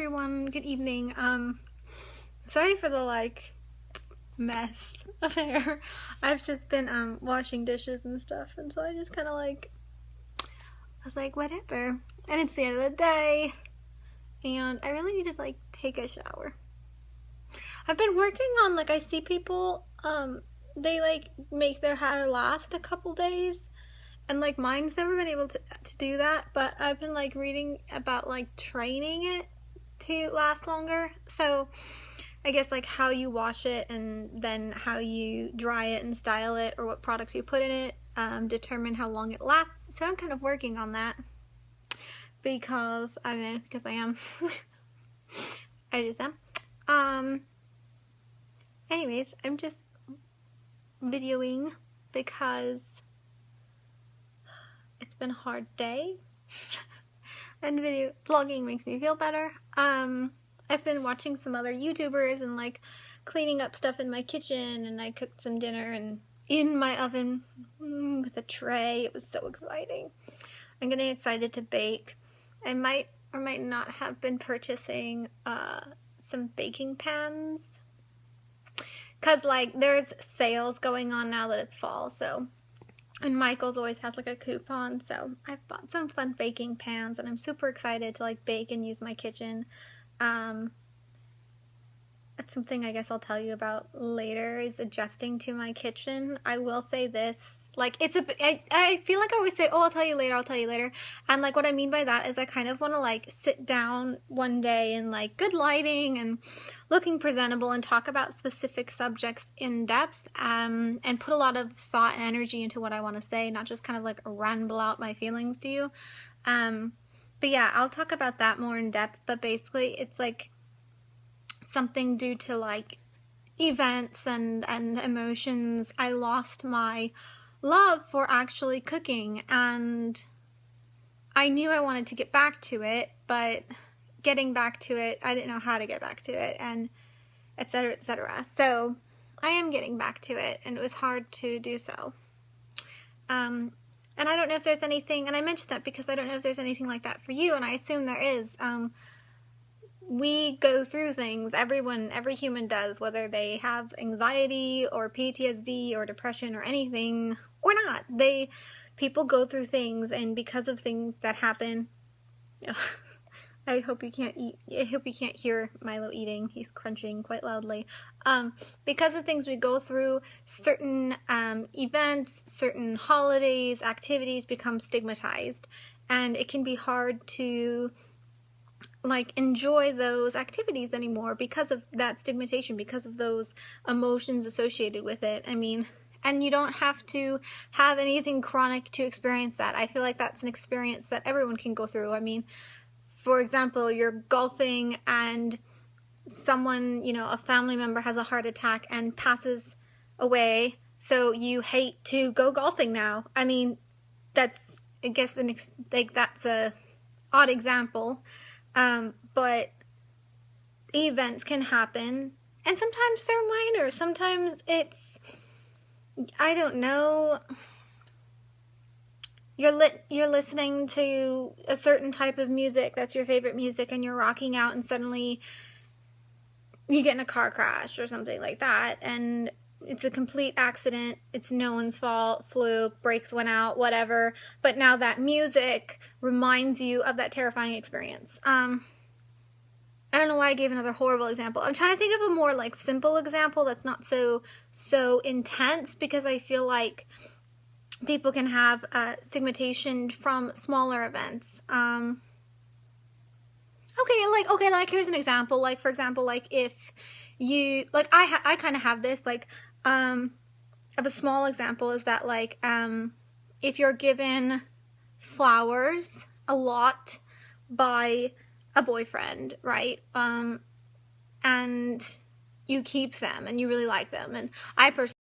everyone, good evening. Sorry for the mess of hair. I've just been washing dishes and stuff, and so I just kind of I was like, whatever. And it's the end of the day, and I really need to take a shower. I've been working on I see people they make their hair last a couple days, and mine's never been able to do that, but I've been reading about training it to last longer. So I guess how you wash it and then how you dry it and style it, or what products you put in it, determine how long it lasts. So I'm kind of working on that because I don't know, because I am. I just am. Anyways, I'm just videoing because it's been a hard day and vlogging makes me feel better. I've been watching some other YouTubers and cleaning up stuff in my kitchen, and I cooked some dinner and in my oven with a tray. It was so exciting. I'm getting excited to bake. I might or might not have been purchasing some baking pans, because there's sales going on now that it's fall, so, and Michael's always has a coupon, so I've bought some fun baking pans, and I'm super excited to bake and use my kitchen. That's something I guess I'll tell you about later, is adjusting to my kitchen. I will say this, I feel like I always say, oh, I'll tell you later, and what I mean by that is I kind of want to sit down one day and good lighting and looking presentable and talk about specific subjects in depth, and put a lot of thought and energy into what I want to say, not just kind of ramble out my feelings to you. But yeah, I'll talk about that more in depth, but basically it's something due to events and emotions. I lost my love for actually cooking, and I knew I wanted to get back to it, but getting back to it, I didn't know how to get back to it, and etc, etc. So I am getting back to it, and it was hard to do so. And I don't know if there's anything, and I mentioned that because I don't know if there's anything like that for you, and I assume there is. We go through things, every human does, whether they have anxiety or PTSD or depression or anything or not. People go through things, and because of things that happen, I hope you can't hear Milo eating. He's crunching quite loudly. Because of things we go through, certain events, certain holidays, activities become stigmatized, and it can be hard to enjoy those activities anymore because of that stigmatization, because of those emotions associated with it. I mean, and you don't have to have anything chronic to experience that. I feel like that's an experience that everyone can go through. I mean, for example, you're golfing and someone, a family member has a heart attack and passes away, so you hate to go golfing now. I mean, that's, I guess, that's a odd example. But events can happen, and sometimes they're minor, sometimes it's, I don't know, you're listening to a certain type of music that's your favorite music, and you're rocking out, and suddenly you get in a car crash or something like that, and it's a complete accident, it's no one's fault, fluke, brakes went out, whatever, but now that music reminds you of that terrifying experience. I don't know why I gave another horrible example. I'm trying to think of a more simple example that's not so intense, because I feel like people can have stigmatization from smaller events. Okay, here's an example. For example, if you, I kind of have this, of a small example is that, if you're given flowers a lot by a boyfriend, right, and you keep them and you really like them, and I personally